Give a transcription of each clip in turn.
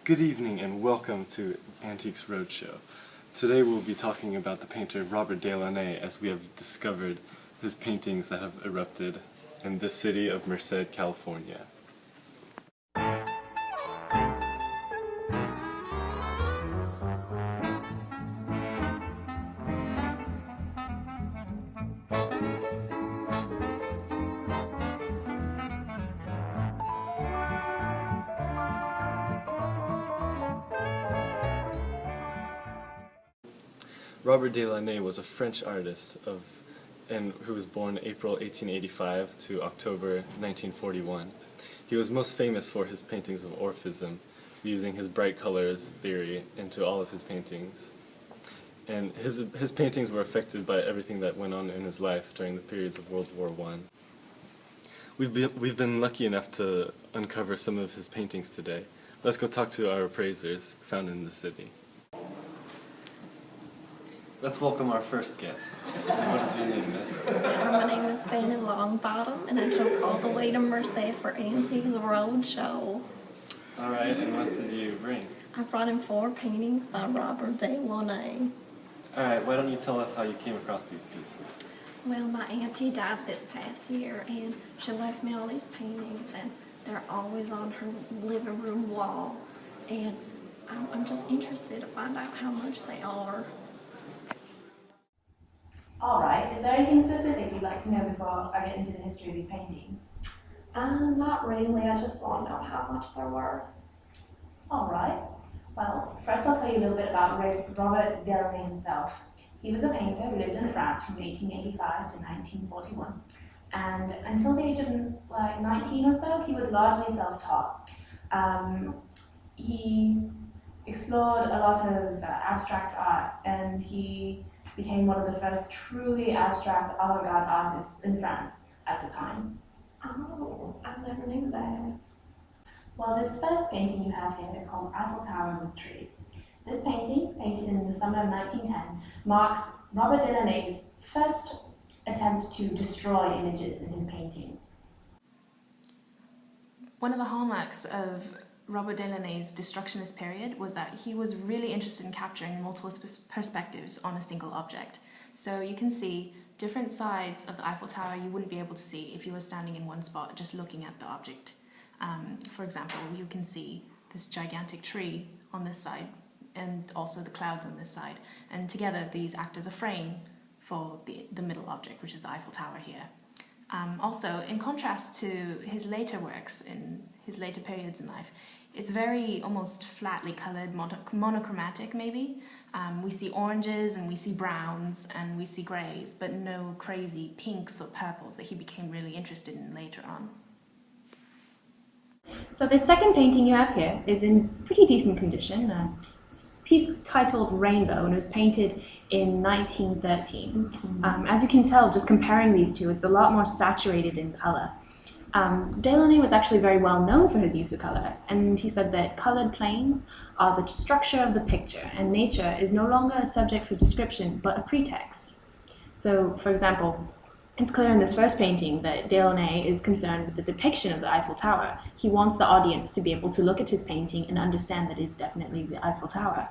Good evening and welcome to Antiques Roadshow. Today we'll be talking about the painter Robert Delaunay, as we have discovered his paintings that have erupted in the city of Merced, California. Robert Delaunay was a French artist who was born April 1885 to October 1941. He was most famous for his paintings of Orphism, using his bright colors theory into all of his paintings. And his paintings were affected by everything that went on in his life during the periods of World War I. We've been lucky enough to uncover some of his paintings today. Let's go talk to our appraisers found in the city. Let's welcome our first guest. What is your name, miss? My name is Fanny Longbottom, and I drove all the way to Merced for Antiques Roadshow. Alright, and what did you bring? I brought in 4 paintings by Robert Delaunay. Alright, why don't you tell us how you came across these pieces? Well, my auntie died this past year, and she left me all these paintings, and they're always on her living room wall. And I'm just interested to find out how much they are. Alright, is there anything specific you'd like to know before I get into the history of these paintings? Not really, I just want to know how much they're worth. Alright, well, first I'll tell you a little bit about Robert Delaunay himself. He was a painter who lived in France from 1885 to 1941. And until the age of 19 or so, he was largely self-taught. He explored a lot of abstract art, and he became one of the first truly abstract avant-garde artists in France at the time. Oh, I never knew that. Well, this first painting you have here is called Eiffel Tower with Trees. This painting, painted in the summer of 1910, marks Robert Delaunay's first attempt to destroy images in his paintings. One of the hallmarks of Robert Delaunay's destructionist period was that he was really interested in capturing multiple perspectives on a single object. So you can see different sides of the Eiffel Tower you wouldn't be able to see if you were standing in one spot just looking at the object. For example, you can see this gigantic tree on this side and also the clouds on this side, and together these act as a frame for the middle object, which is the Eiffel Tower here. Also, in contrast to his later works in his later periods in life, it's very almost flatly colored, monochromatic maybe. We see oranges and we see browns and we see grays, but no crazy pinks or purples that he became really interested in later on. So this second painting you have here is in pretty decent condition. It's a piece titled Rainbow, and it was painted in 1913. As you can tell, just comparing these two, it's a lot more saturated in color. Delaunay was actually very well known for his use of color, and he said that colored planes are the structure of the picture, and nature is no longer a subject for description, but a pretext. So, for example, it's clear in this first painting that Delaunay is concerned with the depiction of the Eiffel Tower. He wants the audience to be able to look at his painting and understand that it's definitely the Eiffel Tower.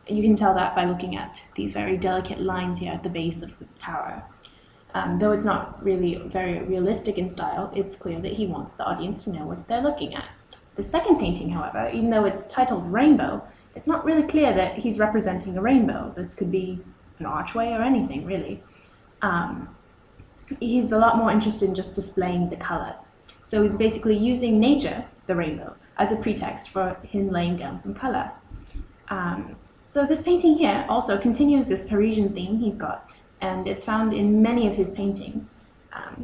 You can tell that by looking at these very delicate lines here at the base of the tower. Though it's not really very realistic in style, it's clear that he wants the audience to know what they're looking at. The second painting, however, even though it's titled Rainbow, it's not really clear that he's representing a rainbow. This could be an archway or anything, really. He's a lot more interested in just displaying the colors. So he's basically using nature, the rainbow, as a pretext for him laying down some color. So this painting here also continues this Parisian theme he's got, and it's found in many of his paintings.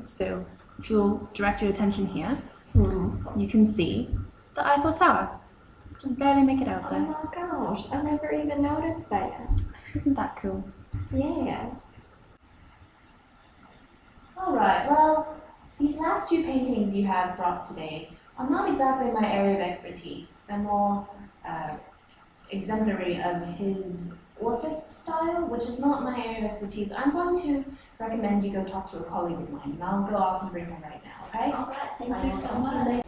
So if you'll direct your attention here, you can see the Eiffel Tower. Just barely make it out there. Oh my gosh, I never even noticed that. Isn't that cool? Yeah. Alright, well, these last 2 paintings you have brought today are not exactly my area of expertise. They're more exemplary of his Orphist style, which is not my area of expertise. I'm going to recommend you go talk to a colleague of mine, and I'll go off and bring her right now, okay? Alright, thank you so much.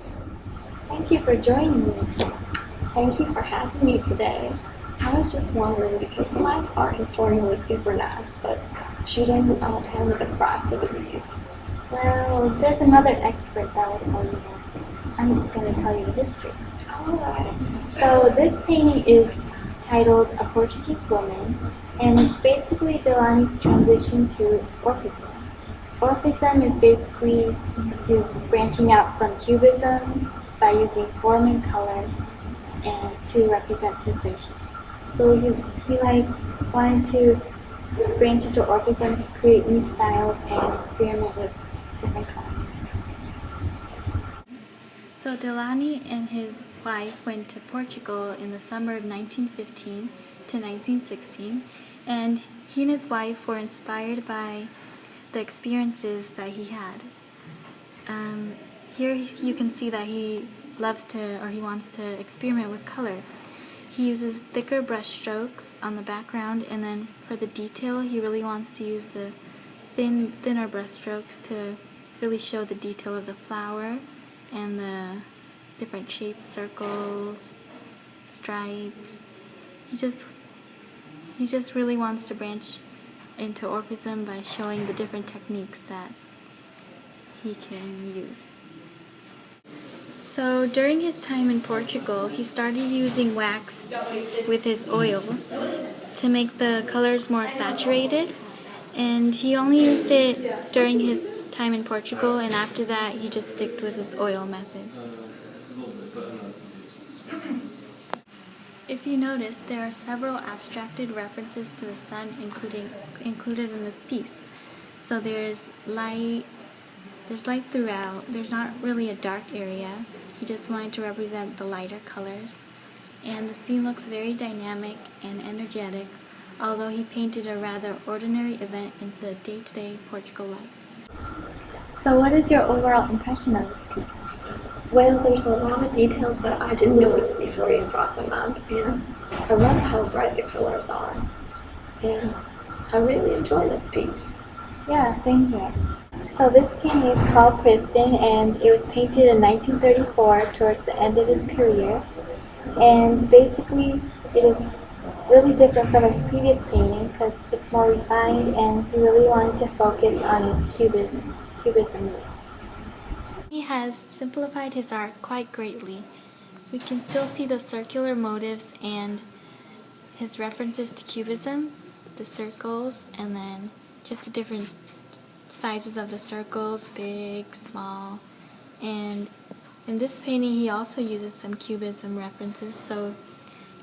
Thank you for joining me. Thank you for having me today. I was just wondering because the last art historian was super nice, but she didn't tell me the price of these. Well, there's another expert that will tell you that. I'm just going to tell you the history. Alright. So this painting is titled A Portuguese Woman, and it's basically Delani's transition to Orphism. Orphism is basically is branching out from Cubism by using form and color and to represent sensation. So he like wanted to branch into Orphism to create new styles and experiment with different colors. So Delany and his wife went to Portugal in the summer of 1915 to 1916, and he and his wife were inspired by the experiences that he had. Here you can see that he loves to, or he wants to experiment with color. He uses thicker brush strokes on the background, and then for the detail he really wants to use the thinner brush strokes to really show the detail of the flower and the different shapes, circles, stripes. He just really wants to branch into Orphism by showing the different techniques that he can use. So during his time in Portugal, he started using wax with his oil to make the colors more saturated, and he only used it during his time in Portugal, and after that he just sticked with his oil method. If you notice, there are several abstracted references to the sun included in this piece. So there's light throughout. There's not really a dark area. He just wanted to represent the lighter colors. And the scene looks very dynamic and energetic, although he painted a rather ordinary event in the day-to-day Portugal life. So what is your overall impression of this piece? Well, there's a lot of details that I didn't notice before you brought them up, and I love how bright the colors are. And I really enjoy this piece. Yeah, same here. So this painting is called Crispin, and it was painted in 1934 towards the end of his career. And basically, it is really different from his previous painting because it's more refined, and he really wanted to focus on his cubism roots. He has simplified his art quite greatly. We can still see the circular motifs and his references to Cubism, the circles, and then just the different sizes of the circles, big, small. And in this painting he also uses some Cubism references, so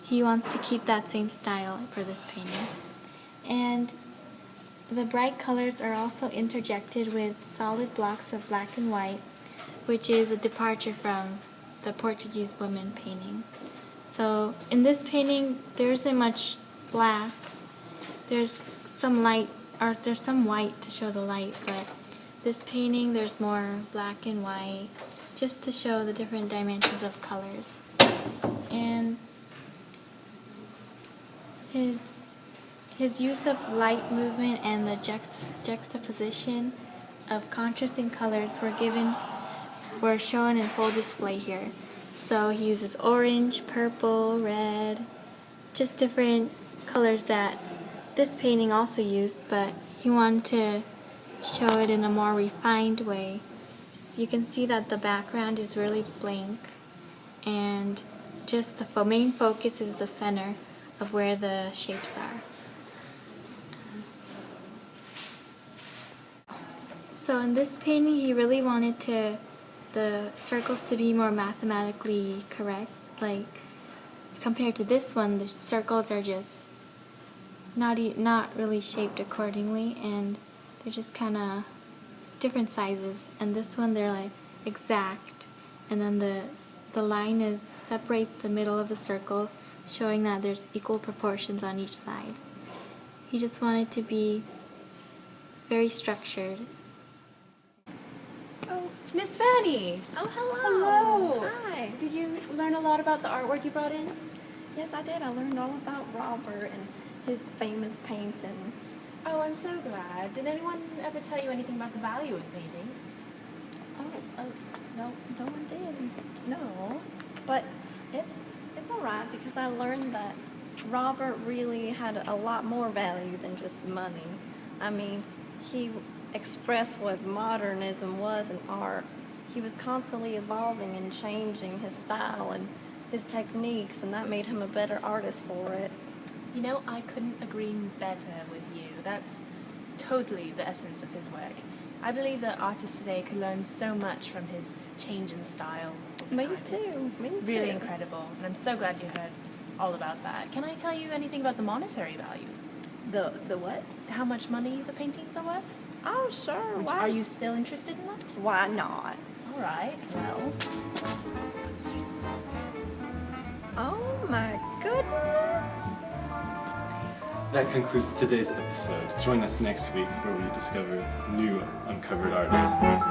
he wants to keep that same style for this painting. And the bright colors are also interjected with solid blocks of black and white, which is a departure from the Portuguese woman painting. So in this painting, there isn't much black. There's some light, or there's some white to show the light, but this painting there's more black and white, just to show the different dimensions of colors. And his use of light movement and the juxtaposition of contrasting colors were shown in full display here. So he uses orange, purple, red, just different colors that this painting also used, but he wanted to show it in a more refined way. So you can see that the background is really blank, and just the main focus is the center of where the shapes are. So in this painting he really wanted the circles to be more mathematically correct. Like compared to this one, the circles are just not really shaped accordingly, and they're just kind of different sizes. And this one they're like exact, and then the line separates the middle of the circle, showing that there's equal proportions on each side. He just wanted to be very structured. Oh, Miss Fanny! Oh, hello. Hello! Hi. Did you learn a lot about the artwork you brought in? Yes, I did. I learned all about Robert and his famous paintings. Oh, I'm so glad. Did anyone ever tell you anything about the value of paintings? Oh, no one did. No, but it's a all right because I learned that Robert really had a lot more value than just money. I mean, he expressed what modernism was in art. He was constantly evolving and changing his style and his techniques, and that made him a better artist for it. You know, I couldn't agree better with you. That's totally the essence of his work. I believe that artists today could learn so much from his change in style over Me time. too, It's me too. really incredible, and I'm so glad you heard all about that. Can I tell you anything about the monetary value? The what? How much money the paintings are worth? Oh, sure. Why? Are you still interested in that? Why not? All right, well, Oh my goodness. That concludes today's episode. Join us next week where we discover new uncovered artists.